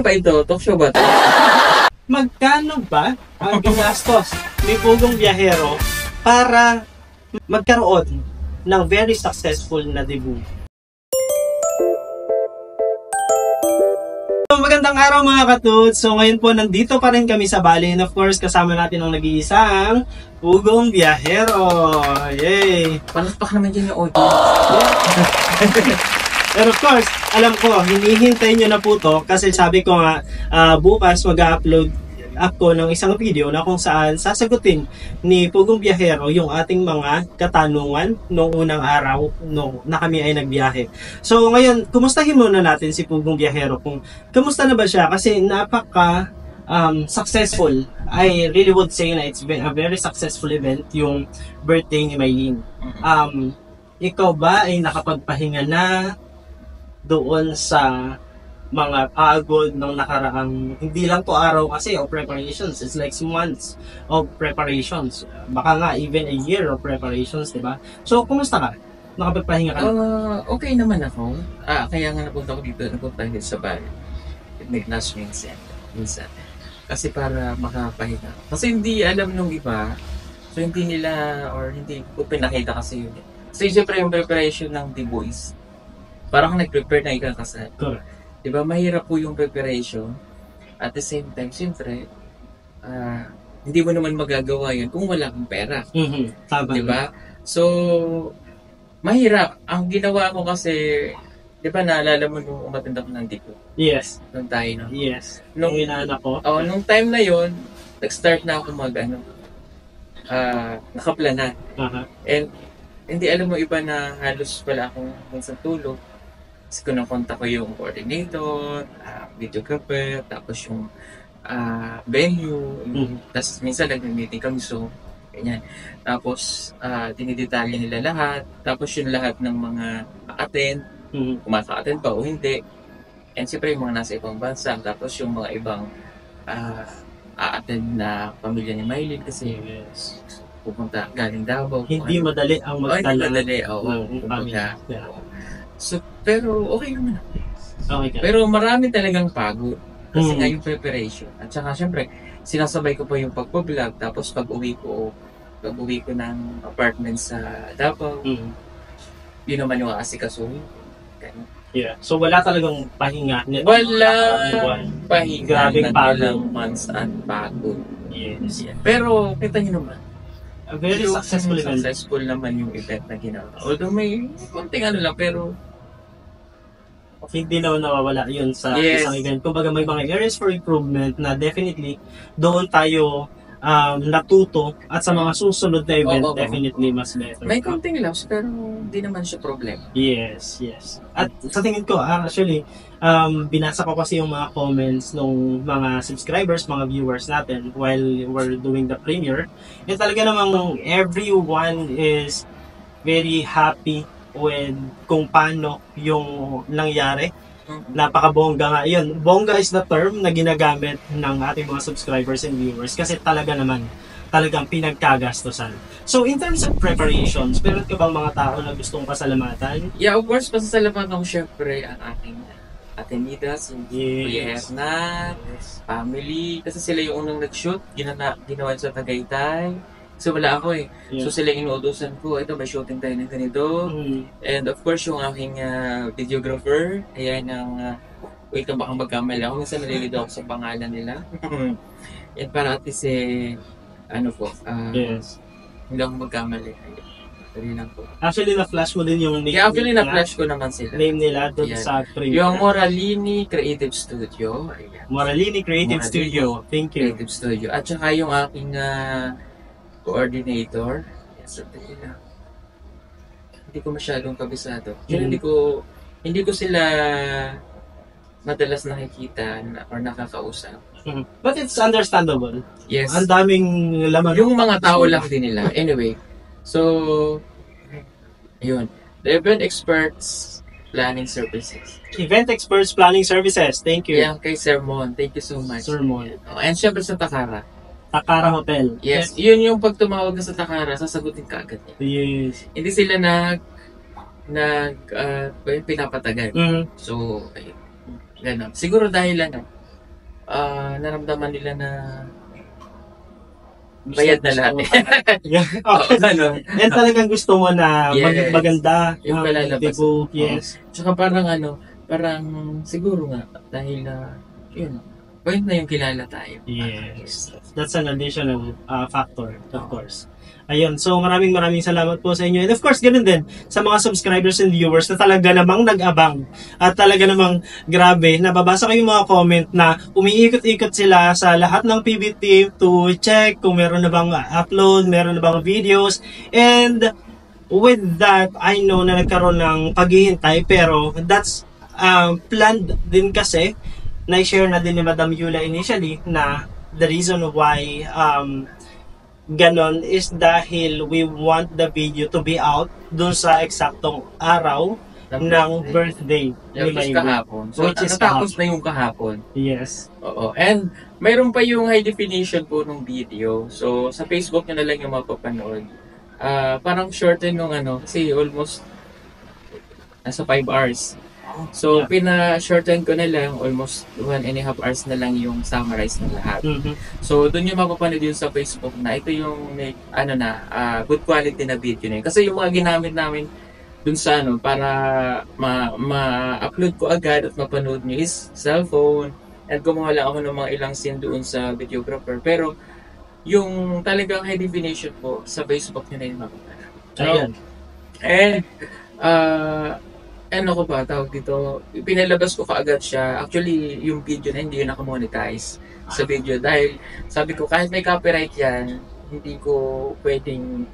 ba ito? Talk show ba ito? Magkano ba ang ginastos ni Pugong Biyahero para magkaroon ng very successful na debut? So, magandang araw mga katuts. So ngayon po nandito pa rin kami sa Bali, and of course kasama natin ang nag-iisang Pugong Biyahero. Yay! Palakpak naman dyan yung audio. And of course, alam ko, hinihintay nyo na po to kasi sabi ko nga, bukas mag-upload ako ng isang video na kung saan sasagutin ni Pugong Biyahero yung ating mga katanungan noong unang araw na kami ay nagbiyahe. So ngayon, kumustahin muna natin si Pugong Biyahero kung kamusta na ba siya kasi napaka successful. I really would say na it's been a very successful event yung birthday ni Maylene. Ikaw ba ay nakapagpahinga na doon sa mga pagod ng nakaraang, hindi lang to araw kasi of preparations, it's like months of preparations, baka nga even a year of preparations, diba? So, kumusta ka? Nakapagpahinga ka? Okay naman ako. Kaya nga napunta ko dito sa Bali. Nag-last minsan. Kasi para makapahinga. Kasi hindi alam nung iba, so hindi nila, or hindi ko pinakita kasi yun. Kasi siyempre yung preparation ng The Boys, parang nag-prepare na ikakasal. Correct. Diba, mahirap po yung preparation. At the same time, siyempre, hindi mo naman magagawa yun kung wala kang pera. Tama. Diba? So, mahirap. Ang ginawa ko kasi, diba, naalala mo nung umattend ako ng dito? Yes. Nung tayo, no? Yes. Nung inaanak ko? Nung time na yon, nag-start na ako nakaplana. And, hindi alam mo iba na halos wala akong minsan tulog. Kasi kinakontak ko yung coordinator, videographer, tapos yung venue, tapos minsan nag-meeting kami, so ganyan. Tapos dinidetalye nila lahat, tapos yung lahat ng mga attend, kung maka-attend ba o hindi. And siyempre yung mga nasa ibang bansa, tapos yung mga ibang a-attend na pamilya ni Maylene kasi pupunta galing Davao. Hindi madali ang magtala. Hindi madali, So, pero okay naman ako. Okay ka. Pero marami talagang pagod. Kasi nga yung preparation. At saka syempre, sinasabay ko pa yung pagpa-vlog. Tapos pag-uwi ko ng apartment sa Davao, yun naman yung aasikasuhin. Yeah. So wala talagang pahinga. Wala pahinga. Grabing pagod. Ilang months at pagod. Yes. Pero kita nyo naman. A very successful event. Successful naman yung event na ginawa. Although may konting lang, pero hindi na nawawala yun sa isang event. Kumbaga may mga areas for improvement na definitely doon tayo natuto at sa mga susunod na event definitely mas better. May konting loss pero hindi naman siya problema. Yes. At sa tingin ko actually binasa ko kasi yung mga comments ng mga subscribers, mga viewers natin while we're doing the premiere. And talaga namang everyone is very happy with kung paano yung nangyari. Napakabongga nga. Yun, bongga is the term na ginagamit ng ating mga subscribers and viewers kasi talagang pinagkagastosan. So, in terms of preparations, meron ka bang mga tao na gustong pasalamatan? Yeah, of course, pasasalamatan ko syempre ang aking Ate Nida, si Kuya Hernat, family. Kasi sila yung unang nag-shoot, ginawa sa Tagaytay. So wala ako eh. Yeah. So sila inuutosan ko, ito may shooting tayo ng ganito. And of course yung aking videographer, ayan ang, wait ka baka magkamali ako, minsan nalilito ako sa pangalan nila. And para at least hindi ako magkamali. Actually na-flash mo din yung name. Yeah, actually na-flash ko naman sila. Name nila doon sa premiere. Yung Moralini Creative Studio. Ayan. Moralini Creative Studio. Thank you. Creative Studio. At saka yung aking coordinator. Yes, hindi ko masyadong kabisado. Hindi ko sila madalas nakikita or nakakausap. But it's understandable. Yes. Ang daming laman. Yung mga tao lang din nila. Anyway, so yun. The Event Experts Planning Services. Event Experts Planning Services. Thank you. Yeah, kay Sir Mon. Thank you so much. Sir Mon. And syempre sa Takara. Takara Hotel. Yes, yun yung pag tumawag na sa Takara, sasagutin ka agad niya. Yes. Hindi sila pinapatagal. So, ayun. Ganun. Siguro dahil naramdaman nila na Gusto- bayad na gusto lahat mo eh. Yeah. Oo, ganun. And talagang gusto mo na Yes. maganda, Yung palalabas. diba? Yes. Tsaka parang siguro nga, dahil yun, point na yung kilala tayo. Yes. That's an additional factor, of course. Ayun. So, maraming salamat po sa inyo. And of course, ganun din sa mga subscribers and viewers na talaga namang nag-abang. At talaga namang grabe, nababasa ko yung mga comment na umiikot-ikot sila sa lahat ng PB team to check kung meron na bang upload, meron na bang videos. And with that, I know na nagkaroon ng paghihintay, pero that's planned din kasi. Na-share na din ni Madam Yula initially na the reason why ganon is dahil we want the video to be out dun sa eksaktong araw ng birthday Yeah, ni which is Maywood. kahapon. So, Which is natapos na yung kahapon. Yes. Oo. And, mayroon pa yung high definition po ng video. So, sa Facebook nyo na lang yung mapapanood. Parang shorten nung kasi almost nasa 5 hours. So, Yeah. pina-shorten ko na lang, almost 1.5 hours na lang yung summarize ng lahat. Mhm. So, doon yung mapapanood yun sa Facebook na ito yung good quality na video na yun. Kasi yung mga ginamit namin dun sa para ma-upload ko agad at mapanood nyo is cellphone. And gumawa lang ako ng mga ilang scene doon sa videographer. Pero, yung talagang high definition po sa Facebook nyo na yung mapapanood. Ayun. And, ano ko ba, tawag dito, pinalabas ko kaagad siya. Actually, yung video na hindi yun nakamonetize sa video. Dahil sabi ko, kahit may copyright yan, hindi ko pwedeng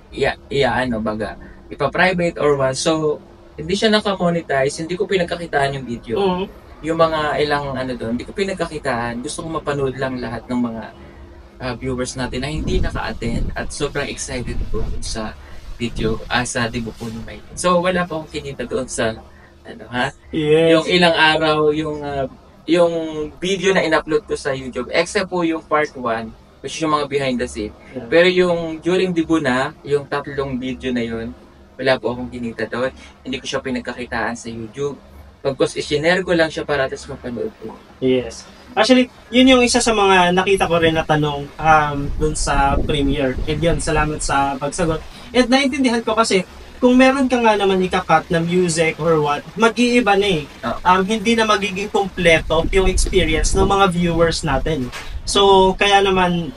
ipa-private or what. So, hindi siya nakamonetize, hindi ko pinagkakitaan yung video. Mhm. Yung mga ilang doon, hindi ko pinagkakitaan. Gusto ko mapanood lang lahat ng mga viewers natin na hindi naka-attend at sobrang excited po sa video, sa debut po ni Mike. So, wala pa akong kinita doon sa Yes. yung ilang araw, yung video na in-upload ko sa YouTube, except po yung part 1, which is yung mga behind the scene. Yeah. Pero yung during debut na, yung 3 video na yun, wala po akong kinita doon. Hindi ko siya pinagkakitaan sa YouTube. Pagkos isinare ko lang siya para atas mapanood ko. Yes. Actually, yun yung isa sa mga nakita ko rin na tanong dun sa premiere. And yun, salamat sa pagsagot. And naintindihan ko kasi, kung meron ka nga naman ika-cut na music or what, mag-iiba na eh. Hindi na magiging kompleto yung experience ng mga viewers natin. So, kaya naman,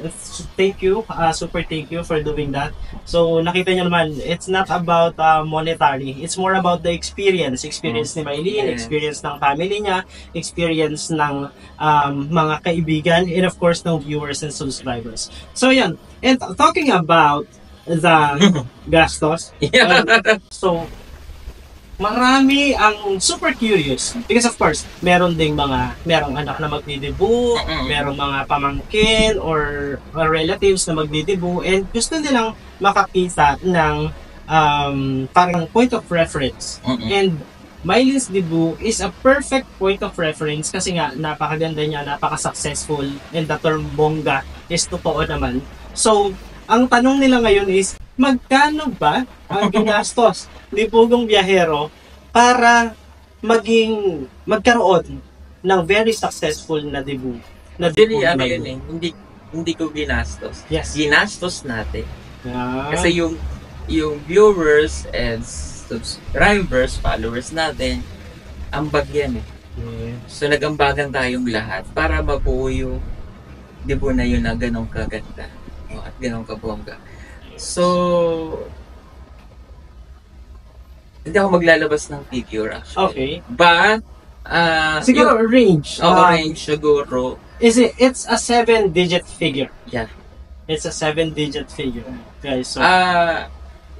thank you, super thank you for doing that. So, nakita nyo naman, it's not about monetary. It's more about the experience. Experience ni Maylene, Yeah. experience ng family niya, experience ng mga kaibigan, and of course, ng viewers and subscribers. So, yan. And talking about the gastos, Yeah. so, marami ang super curious because of course, merong anak na magdidebu, merong mga pamangkin or relatives na magdidebu and gusto nilang makakita ng parang point of reference. And Mylene's debut is a perfect point of reference kasi nga napakaganda niya, napaka-successful, and the term bongga is totoo naman. So, ang tanong nila ngayon is, magkano ba ang ginastos ni Pugong Biyahero para magkaroon ng very successful na debut? Actually, yun eh, hindi ko ginastos. Yes. Ginastos natin. Ah, Kasi yung viewers and subscribers, followers natin, ambag yan eh. So nag-ambagan tayong lahat para mabuo yung debut na yun na ganong kaganda at ganong kabongga. So, hindi ako maglalabas ng figure actually. okay. But, Siguro range. range siguro. It's a 7-digit figure. Yeah. It's a 7-digit figure. Guys, so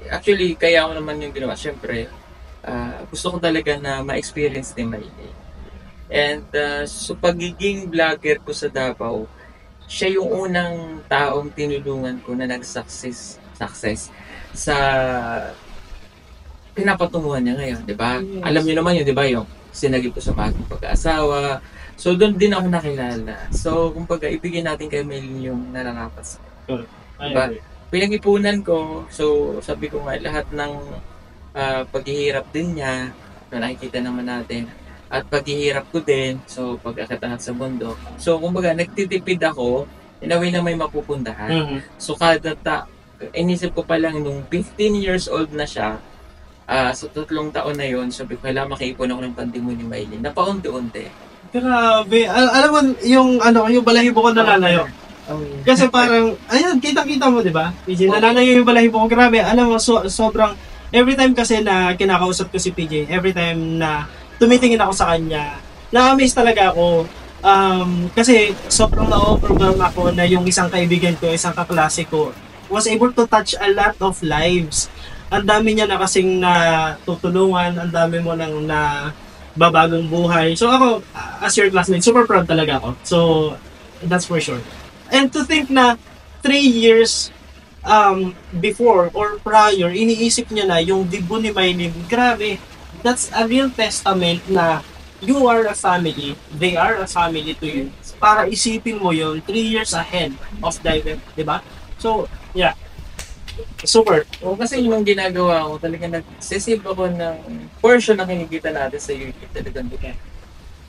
Actually, kaya ako naman yung ginawa. Siyempre, gusto ko talaga na ma-experience ni Maylene. And so pagiging vlogger ko sa Davao, siya yung unang taong tinulungan ko na nag-success sa pinapatunguhan niya ngayon, di ba? Yes. Alam niyo naman yun, di ba? Yung sinagip ko sa bagong pag-aasawa. So, doon din ako nakilala. So, kumbaga, ibigay natin kay Maylene yung nararapat sa diba? Pinag-ipunan ko. So, sabi ko nga, lahat ng paghihirap din niya, na nakikita naman natin, at paghihirap ko din. So, pag-akit-angat sa bundok. So, kumbaga, nagtitipid ako in a way na may mapupuntahan. Mhm. So, inisip ko pa lang nung 15 years old na siya, sa 3 taon na yon, sabi ko, kailangan makaipon ako ng pandemo ni Maylin. Na paunti-unti. Grabe. Alam mo, yung balahibo ko nalalayo. Kasi parang, ayan, kitang-kita mo, di ba? PJ, nalalayo yung balahibo ko. Grabe, alam mo, sobrang, every time kasi na kinakausap ko si PJ, every time na tumitingin ako sa kanya, na-amaze talaga ako. Kasi sobrang na-overwhelm ako na yung isang kaibigan ko, isang kaklase ko, was able to touch a lot of lives. Ang dami niya na kasing natutulungan, ang dami mo nang na babagong buhay. So ako, as your classmate, super proud talaga ako. So, that's for sure. And to think na 3 years before or prior, iniisip niya na yung debut ni Maylin. Grabe, that's a real testament na you are a family, they are a family to you. Para isipin mo yun, 3 years ahead of the di ba? So, yeah. Super. O kasi yung ginagawa ko, talaga nagsisave ako ng portion na kinikita natin sa YouTube. Talagang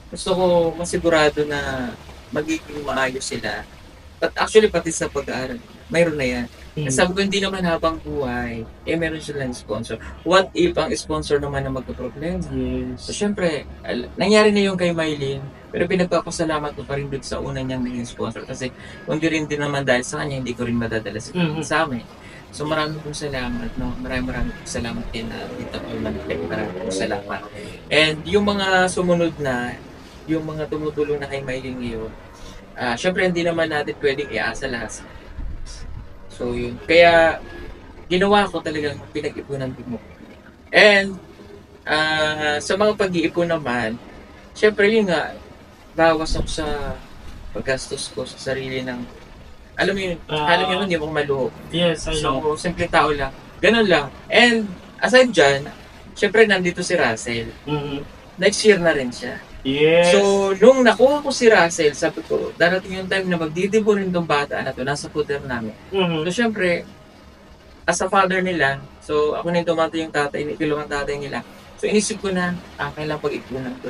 gusto ko masigurado na magiging maayos sila. But actually, pati sa pag-aaral, mayroon na yan. Sabi ko, hindi naman habang buhay, meron silang sponsor. What if ang sponsor naman na magka-problema? Yes. So, syempre, nangyari na yung kay Maylin, pero pinagpapasalamat ko pa rin doon sa una niyang naging sponsor. Kasi kung di rin din naman dahil sa kanya, hindi ko rin madadala sa amin. So, maraming pong salamat, no? Maraming salamat din na dito ko maraming pong salamat. And yung mga sumunod na, yung mga tumutulong na kay Maylin ngayon, syempre hindi naman natin pwedeng iasa lahat. So yun. Kaya ginawa ko talagang pinag-ipunan din mo. And sa mga pag-iipon naman, syempre yun nga, bawas ako sa paggastos ko sa sarili ng, alam mo yun, alam mo yun, hindi ako maluho. Yes, I know. So, simple tao lang. Ganun lang. And aside dyan, syempre nandito si Russell. Next year na rin siya. Yes. So, nung nakuha ko si Russell, sabi ko, darating yung time na magdidibo rin itong bata na to, nasa puter namin. So, syempre, as a father nila, so ako na yung tumatay yung tatay, ikalawang tatay nila. So, inisip ko na, kailangan pag-ipunan ko.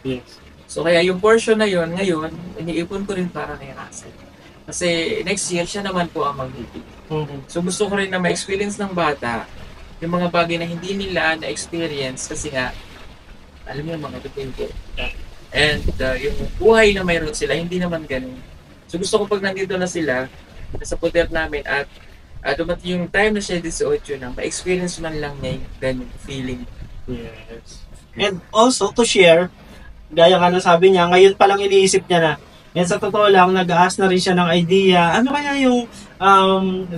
Yes. So, kaya yung portion na yon ngayon, iniipon ko rin para kay Russell. Kasi next year, siya naman po ang magiging. So, gusto ko rin na ma-experience ng bata yung mga bagay na hindi nila na-experience kasi nga, alam niyo mga tutinto. And yung buhay na mayroon sila, hindi naman ganun. So gusto ko pag nandito na sila, nasa puder namin at dumating yung time na siya 18 na, ma-experience man lang niya yung ganun feeling. Yes. And also to share, gaya nga na sabi niya, ngayon pa lang iniisip niya na. And sa totoo lang, nag-ask na rin siya ng idea. Ano kaya yung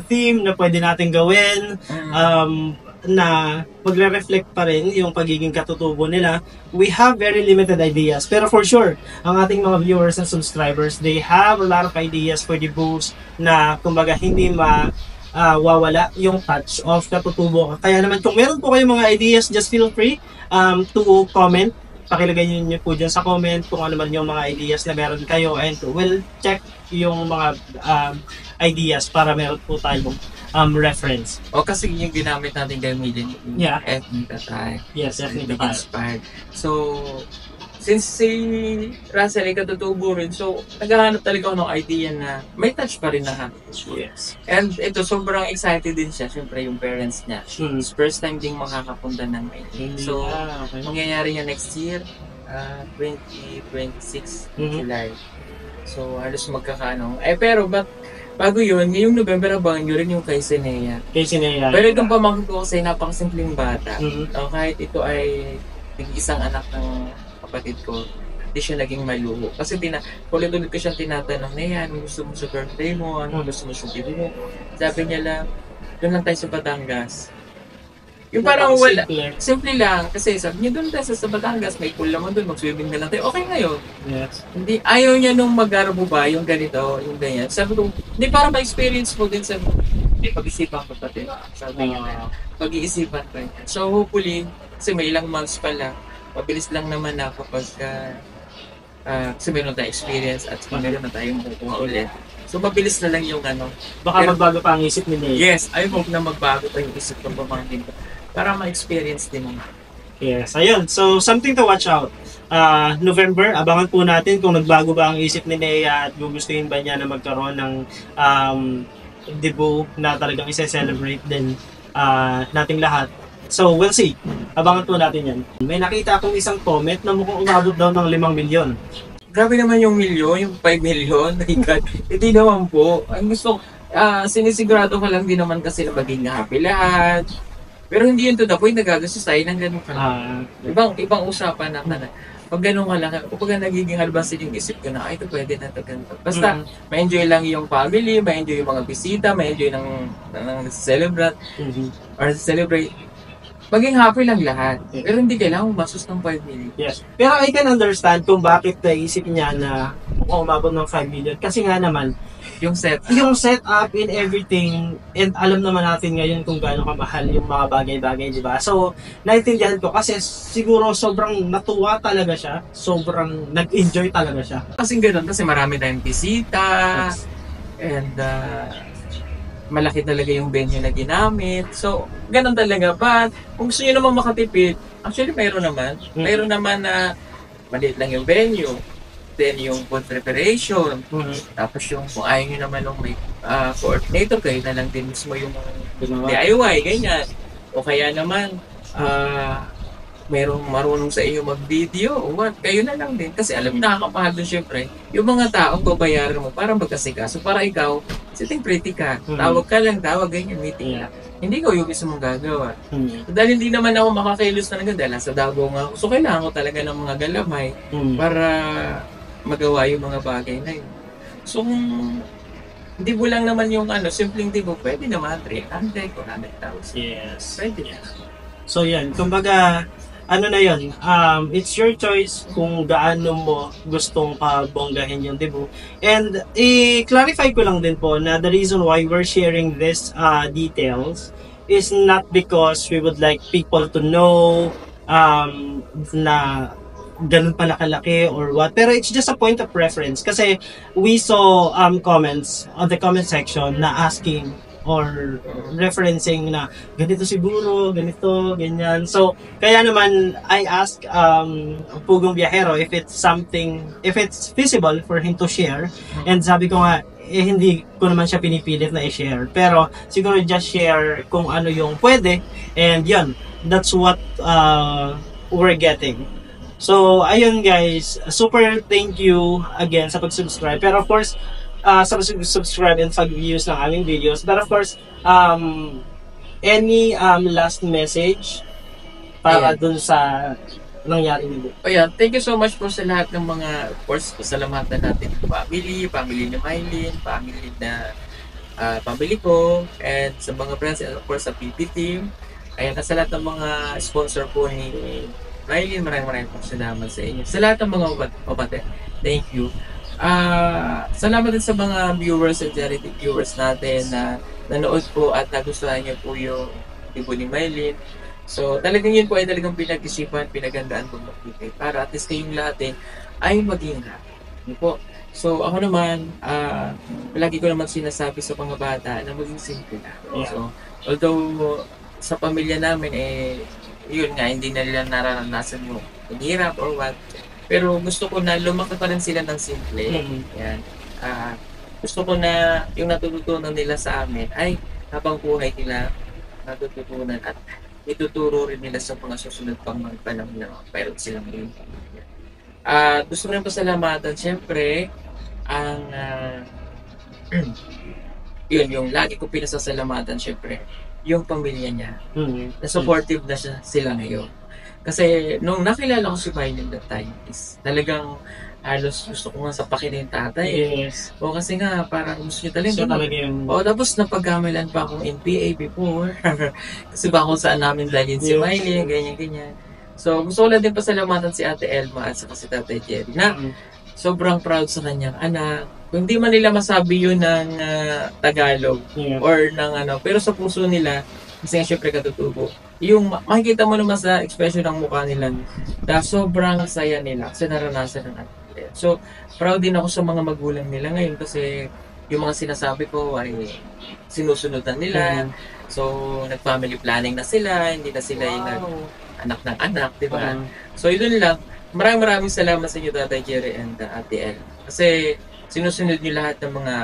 theme na pwede natin gawin? Na magre-reflect pa rin yung pagiging katutubo nila. We have very limited ideas. Pero for sure, ang ating mga viewers and subscribers, they have a lot of ideas for the boost na kumbaga hindi wawala yung touch of katutubo. Kaya naman kung meron po kayong mga ideas, just feel free to comment. Pakilagay niyo po dyan sa comment kung ano man yung mga ideas na meron kayo and we'll check yung mga ideas para meron po tayong reference. O kasi yung ginamit natin gamitin yung ethnic attire. Yes, ethnic attire. Inspired. So, since si Russell ay katutubo rin, so naghahanap talaga ako ng idea na may touch pa rin na. Yes. And ito, sobrang excited din siya. Siyempre, yung parents niya. It's first time ding makakapunta ng Maylin. So, mangyayari niya next year, 2026, July. So, halos magkakaano. Pero, bago yun, ngayong November, abangan nyo rin yung kay Sinea. Kay Sinea. Pero itong pamangkin ko kasi napakasimpleng bata. Kahit ito ay isang anak ng kapatid ko, hindi siya naging maluho. Kasi ulit-ulit ko siyang tinatanong, Nea, ano gusto mo sa birthday mo? Ano gusto mo sa TV mo? Sabi niya lang, doon lang tayo sa Batangas. Yung parang wala. Simple lang. Kasi sabi niya, doon tayo sa Batangas, may pool naman doon, mag-swimming na lang tayo. Okay ngayon. Yes. Hindi, ayaw niya nung mag-arabo ba, yung ganito, yung ganyan. Sabi ko, hindi, para ma-experience mo din sa pag-isipan ko pati. Sabi niya, pag-iisipan ko. So hopefully, kasi may ilang months pa lang, mabilis lang naman na kapag kasi meron tayong experience at meron na tayong kukuha ulit. So mabilis na lang yung ano. Baka magbago pa ang isip ni Nea. Yes, I hope na magbago pa yung isip ng pamangkin ko para ma-experience din naman. Yes, ayun. So, something to watch out. November, abangan po natin kung nagbago ba ang isip ni Nea at gugustuhin ba niya na magkaroon ng debut na talagang isa-celebrate din nating lahat. So, we'll see. Abangan po natin yan. May nakita akong isang comment na mukhang umabot daw ng 5 milyon. Grabe naman yung milyon, yung 5 million. My God. Hindi naman po. Ang gusto, sinisigurado ko lang din naman kasi na maging happy lahat. Pero hindi yun to the point, nagagastos tayo ng ganun ka lang. Ibang usapan na na. Pag ganun ka lang, kapag nagiging albasin yung isip ko na, ay, ito pwede na ito ganito. Basta, ma-enjoy lang yung family, ma-enjoy yung mga bisita, ma-enjoy ng celebrate, or celebrate. Maging happy lang lahat. Pero hindi kailangan umasos ng 5 million. Yes. Pero I can understand kung bakit naisip niya na umabot ng 5 million. Kasi nga naman, Yung set. yung setup and everything, and alam naman natin ngayon kung gaano kamahal yung mga bagay-bagay, di ba? So, naintindihan ko kasi siguro sobrang natuwa talaga siya. Sobrang nag-enjoy talaga siya. Kasing ganun, kasi marami tayong bisita. Yes. And malaki talaga yung venue na ginamit. So, ganun talaga. But, kung gusto nyo naman makatipid, actually mayroon naman. Mayroon naman na maliit lang yung venue. Then yung food preparation. Tapos yung kung ayaw nyo naman nung may coordinator, kayo na lang din mismo yung DIY, ganyan. O kaya naman, mayroong marunong sa iyo mag-video o what, kayo na lang din. Kasi alam mo, nakakapahal doon syempre, yung mga taong babayaran mo para magkasikaso, para ikaw, sitting pretty ka. Tawag ka lang, ganyan, meeting lang. Hindi ko yung gusto mong gagawa. So, dahil hindi naman ako makakailos talaga dahil sa Davao nga ako. So, kailangan ko talaga ng mga galamay para magawa yung mga bagay na yun. So, kung hindi mo lang naman yung simpleng dibo, pwede naman 300 or 100,000. Yes. Pwede yan. So, yan. Kumbaga, na yun, it's your choice kung gaano mo gustong pabonggahin yung debut. And i-clarify ko lang din po na the reason why we're sharing this details is not because we would like people to know na ganun pala kalaki or what. Pero it's just a point of reference. Kasi we saw comments on the comment section na asking or referencing na ganito siguro, ganito, ganyan. So, kaya naman I asked Pugong Biyahero if it's feasible for him to share. And sabi ko nga, hindi ko naman siya pinipilit na i-share. Pero siguro just share kung ano yung pwede. And yun, that's what we're getting. So, ayun guys, super thank you again sa pag-subscribe. Pero of course, sa pag-subscribe and pag-views ng aming videos. But of course, any last message para dun sa nangyari nito? Ayan, thank you so much po sa lahat ng mga, of course, pasalamatan natin ng family ni Mylene, family ko, and sa mga friends, and of course sa PP team. Ayan, sa lahat ng mga sponsor po ni Mylene, maraming po salamat sa inyo. Sa lahat ng mga kapatid, thank you. Salamat din sa mga viewers and charity viewers natin na nanood po at nagustuhan niyo po yung tibo ni Mylene. So, talagang yun po ay talagang pinag-isipan, pinagandaan po magbigay para at least kayong lahat ay maging happy. Po. So, ako naman, palagi ko naman sinasabi sa mga bata na maging simple na. So, although sa pamilya namin, yun nga, hindi na nila nararanasan yung hirap or what. Pero gusto ko na lumaki pa rin sila ng simple. Yan. Gusto ko na yung natututunan nila sa amin ay habang buhay nila natututunan at ituturo rin nila sa mga susunod pang mga panahon na mayroon silang rin. Gusto ko rin pasalamatan, syempre, ang yun, yung lagi ko pinasasalamatan, syempre, yung pamilya niya. Na supportive na sila ngayon. Kasi nung nakilala ko si Mylene that time is talagang halos gusto ko nga sapakin yung tatay. Yes. O kasi nga parang gusto niya talaga. So, talaga yung... O tapos napagkamilan pa akong NPA before. Kasi ba kung saan namin dalhin si Mylene, ganyan. So gusto ko lang din pasalamatan si Ate Elma at saka si Tatay Jerry na sobrang proud sa kanyang anak. Kung hindi man nila masabi yun ng Tagalog or ng pero sa puso nila, kasi nga syempre katutubo. Yung makikita mo naman sa expression ng mukha nila na sobrang saya nila kasi naranasan ng anak. So, proud din ako sa mga magulang nila ngayon kasi yung mga sinasabi ko ay sinusunod na nila. So, nag-family planning na sila, hindi na sila yung anak ng anak, di ba? Oo. So yun lang, maraming salamat sa inyo, Tatay Jerry and Ate El. Kasi sinusunod niyo lahat ng mga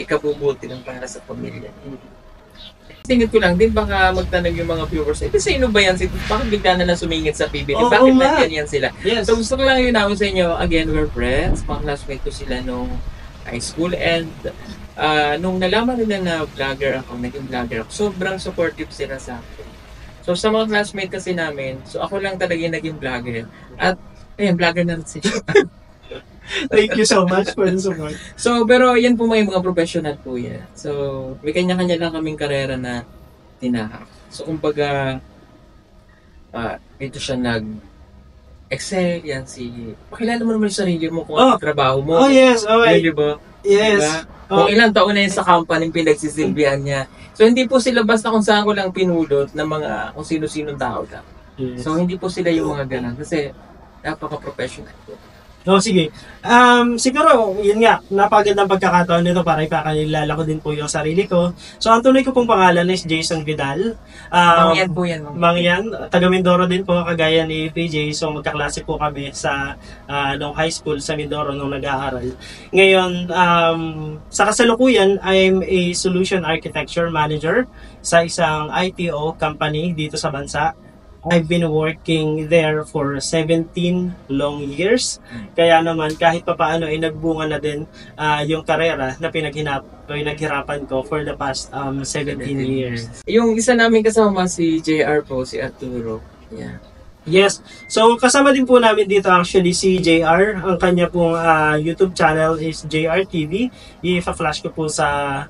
ikabubuti ng para sa pamilya. Tingin ko lang din, baka magtanong yung mga viewers, sino ba yan? Baka bigla na lang sumingit sa PBB. Oo Bakit nga. nandiyan yan sila? Yes. So gusto ko lang yun ako sa inyo, again, we're friends. Mga classmate ko sila nung high school. And nung nalaman nila na vlogger ako, naging vlogger ako, sobrang supportive sila sa akin. So sa mga classmate kasi namin, so ako lang talaga yung naging vlogger. At ayun, vlogger na rin sila. Thank you so much for the support. So, pero yan po may mga professional po yan. So, may kanya-kanya lang kaming karera na tinahak. So, kumbaga, dito siya nag-excel, yan si... Pakilala mo naman yung sarili mo kung ano trabaho mo. Oh, yes. Okay. Yun, diba? Yes. Diba? Kung ilang taon na yun sa company pinagsisilbihan niya. So, hindi po sila basta kung saan ko lang pinulot ng mga kung sino-sinong tao lang. Yes. So, hindi po sila yung mga ganun. Kasi, napaka-professional po. No, sige. Siguro, yun nga, napagandang pagkakataon nito para ipakilala ko din po yung sarili ko. So, ang tunay ko pong pangalan is Jason Vidal. Mangyan po yan. Mangyan, taga Mindoro din po, kagaya ni PJ. So, magkaklase po kami sa nung high school sa Mindoro nung nag-aaral. Ngayon, sa kasalukuyan, I'm a Solution Architecture Manager sa isang ITO company dito sa bansa. I've been working there for 17 long years. Kaya naman kahit papaano ay nagbunga na din yung karera na pinaghirapan ko for the past 17 years. Yung isa namin kasama si JR po, si Arturo. Yeah. Yes. So kasama din po namin dito actually si JR. Ang kanya pong YouTube channel is JR TV. I-flash ko po sa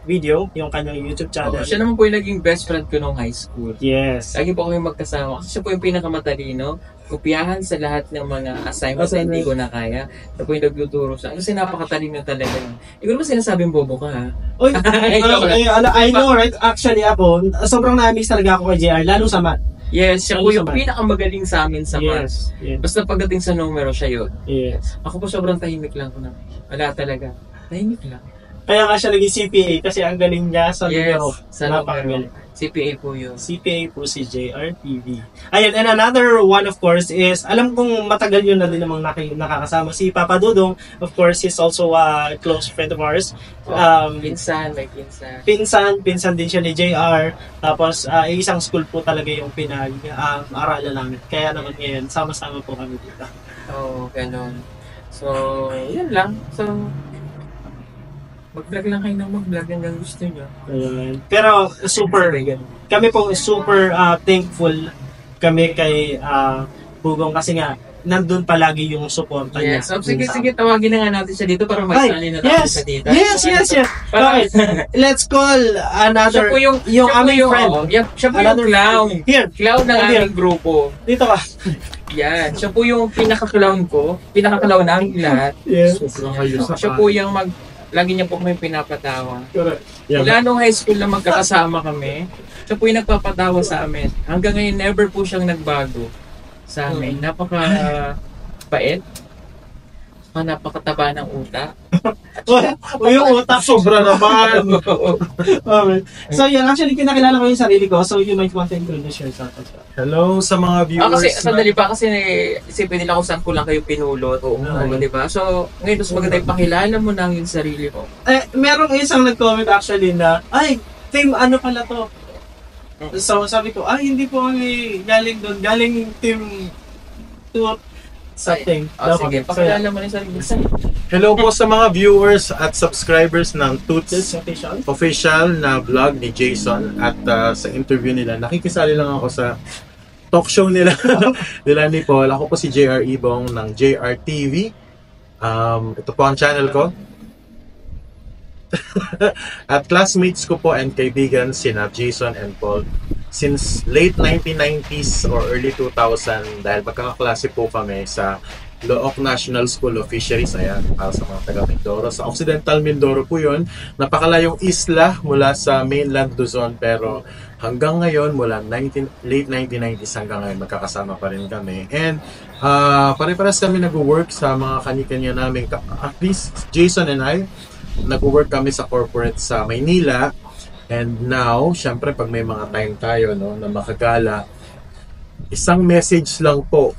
video yung kanyang YouTube channel. Siya naman po yung naging best friend ko nung high school. Yes. Lagi po kami magkasama. Kasi siya po yung pinakamatalino. Kopyahan sa lahat ng mga assignments na hindi ko na kaya. Siya po yung nagtuturo sa akin. Kasi napakatalino talaga yun. Ikaw naman sinasabing bobo ka ha? Oy, I know right? Actually ako, sobrang na-miss talaga ako kay JR, lalo sa math. Yes, siya po yung pinakamagaling sa amin sa math. Yes. Basta pagdating sa numero, siya yun. Yes. Ako po sobrang tahimik lang ko na. Wala talaga. Tahimik lang. Kaya nga siya naging CPA kasi ang galing niya sa numero. Sa Napakagaling. CPA po yun. CPA po si JRTV. Ayun, and another one of course is, alam kong matagal yun na din namang nakakasama. Si Papa Dudong, of course, is also a close friend of ours. Pinsan, may pinsan. Pinsan din siya ni JR. Tapos, isang school po talaga yung pinag-aralan namin. Kaya naman ngayon, sama-sama po kami dito. Ganun. So, yun lang. So, mag-vlog lang kayo ng mag-vlog hanggang gusto nyo. Ayun. Pero kami po super thankful kami kay Bugong kasi nga nandun palagi yung support niya. Yes. So, sige, tawagin na nga natin siya dito para magsali na natin siya dito. Yes. Okay. Let's call another, yung aming friend. Siya po yung clown. Here. Clown ng aming grupo. Dito ka. Yan. Siya po yung pinaka-clown ko. Pinaka-clown namin lahat. Yes. Siya po yung lagi niya po kami pinapatawa. Correct. Mula nung high school na magkakasama kami, siya po yung nagpapatawa sa amin. Hanggang ngayon, never po siyang nagbago sa amin. Napaka-bait. Napakataba ng utak. Yung utak. Sobra naman. Okay. So yan, actually kinakilala ko yung sarili ko. So you might want to introduce yourself as well. Hello sa mga viewers. Kasi sandali pa kasi isipin nila kung saan ko lang kayo pinulot. Di ba? So ngayon mas maganda yung pakilala mo na yung sarili ko. Merong isang nag-comment actually na, ay, team ano pala to? So sabi ko, hindi po kami galing doon. Galing team something. Sige, pakilala mo na yung sarili ko. Hello po sa mga viewers at subscribers ng Toots Official. official na vlog ni Jason at sa interview nila. Nakikisali lang ako sa talk show nila ni Paul. Ako po si JR Ibong ng JR TV. Ito po ang channel ko. At classmates ko po and kaibigan sina Jason and Paul since late 1990s or early 2000 dahil magkakaklase po kami sa Looc National School of Fisheries. Ayan, para sa mga taga Mindoro. Sa Occidental Mindoro po yun. Napakalayong isla mula sa mainland Luzon pero hanggang ngayon, mula late 1990s hanggang ngayon, magkakasama pa rin kami. And pare-paras kami nag-work sa mga kanya-kanya namin. At least Jason and I, nag-work kami sa corporate sa Maynila. And now, syempre pag may mga time tayo na makagala, isang message lang po.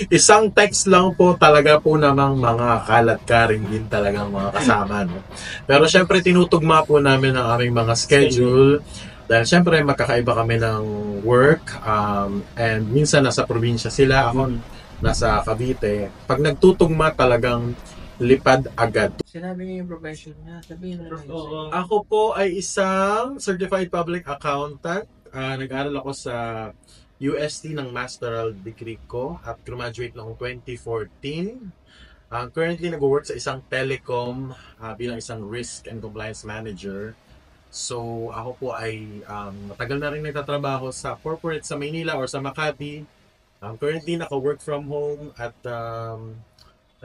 Isang text lang po talaga po namang mga kalat ka rin din talagang mga kasama. No? Pero syempre tinutugma po namin ang aming mga schedule dahil syempre magkakaiba kami ng work and minsan nasa probinsya sila, ako nasa Cavite. Pag nagtutugma talagang lipad agad. Sinabi niyo yung profession niya. Sabihin mo naman. Oo. Ako po ay isang Certified Public Accountant. Nag-aral ako sa UST ng masteral degree ko at graduate noong 2014. Currently, nag-work sa isang telecom bilang isang risk and compliance manager. So, ako po ay matagal na rin nagtatrabaho sa corporate sa Maynila or sa Makati. Currently, naka-work from home at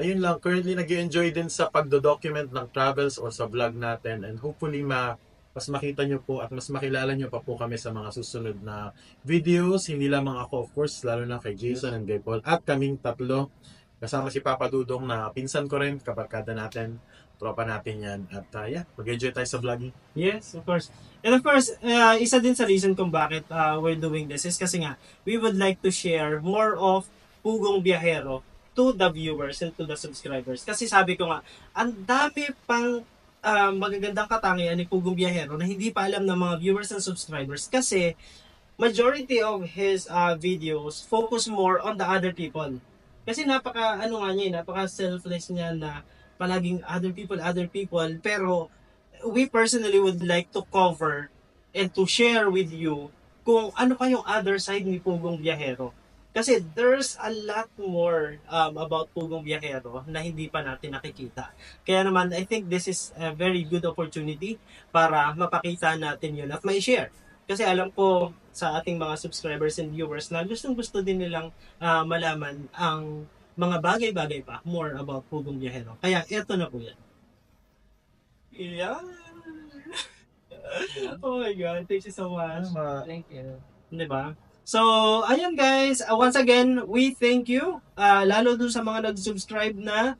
ayun lang, currently nag-enjoy din sa pagdo-document ng travels or sa vlog natin and hopefully mas makita nyo po at mas makilala nyo pa po kami sa mga susunod na videos. Hindi lamang ako, of course, lalo na kay Jason and kay Paul. At kaming tatlo, kasama si Papa Dudong na pinsan ko rin, kabarkada natin, tropa natin yan. At mag-enjoy tayo sa vlogging. Yes, of course. And of course, isa din sa reason kung bakit we're doing this is kasi nga, we would like to share more of Pugong Biyahero to the viewers and to the subscribers. Kasi sabi ko nga, ang dami pang magagandang katangian ni Pugong Biyahero na hindi pa alam ng mga viewers and subscribers kasi majority of his videos focus more on the other people. Kasi napaka selfless niya na palaging other people, pero we personally would like to cover and to share with you kung ano pa yung other side ni Pugong Biyahero. Kasi there's a lot more about Pugong Biyahero na hindi pa natin nakikita. Kaya naman, I think this is a very good opportunity para mapakita natin yun at may share. Kasi alam ko sa ating mga subscribers and viewers na gustong-gusto din nilang malaman ang mga bagay-bagay pa more about Pugong Biyahero. Kaya eto na po yan. Yeah. Oh my God, thank you so much. Thank you. Diba? So, ayun guys, once again, we thank you, lalo dun sa mga nag-subscribe na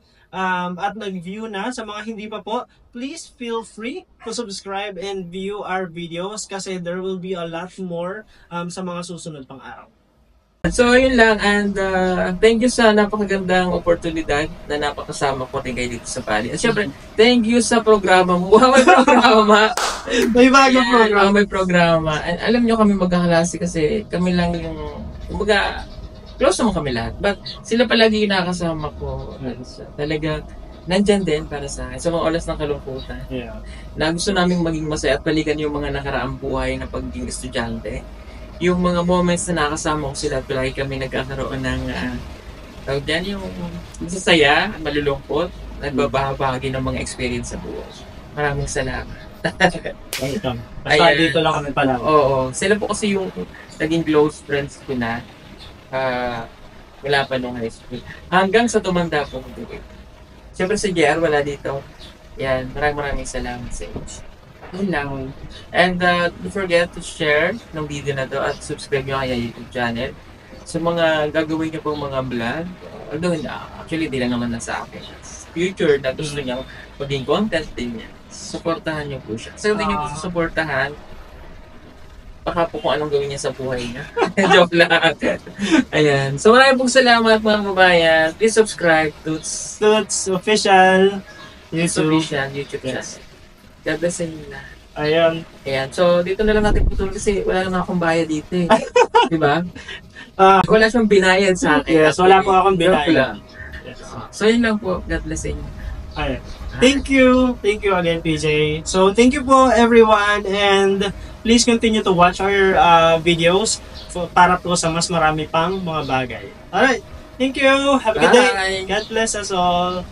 at nag-view na. Sa mga hindi pa po, please feel free to subscribe and view our videos kasi there will be a lot more sa mga susunod pang araw. So, ayun lang. And thank you sa napakagandang oportunidad na napakasama ko rin kayo dito sa Bali. At syempre, thank you sa programa mo. Wow, may programa! May bagong program. May programa. And alam nyo kami magkakalasi kasi kami lang yung, kumbaga, close naman kami lahat. But sila palagi yung nakasama ko. Talaga, nandyan din para sa akin. Sa mga oras ng kalungkutan. Yeah. Na gusto namin maging masaya at balikan yung mga nakaraang buhay na pagiging estudyante. Yung mga moments na nakasama ko sila, palagi kami nagkakaroon ng tawag dyan, yung masasaya, malulungkot, nagbabahagi ng mga experience sa buhay. Maraming salamat. Welcome. Basta dito lang kami pala. Oo. Sila po kasi yung naging close friends ko na wala pa nung high school. Hanggang sa tumanda po ko dito. Siyempre si JR wala dito. Yan. Maraming salamat sa inyo. Yun lang. And don't forget to share ng video na to at subscribe nyo kaya YouTube channel. Sa mga gagawin nyo pong mga vlog, although actually di lang naman na sa akin. Future na gusto nyo maging content din niya. Supportahan nyo po siya. Kasi hindi nyo po suportahan, baka po kung anong gawin niya sa buhay niya. Joke lang. Ayan. So maraming pong salamat mga kabayan. Please subscribe to Toots Official YouTube. YouTube channel. God bless sa inyo na. Ayan. Ayan. So, dito na lang natin putulong kasi wala naman akong bayad dito eh. Diba? Wala siyang binayad sa akin. Yes, wala po akong binayad. Yes. So, yun lang po. God bless sa inyo. Ayan. Thank you. Thank you again, PJ. So, thank you po everyone and please continue to watch our videos para po sa mas marami pang mga bagay. Alright. Thank you. Have a good day. Bye. God bless us all.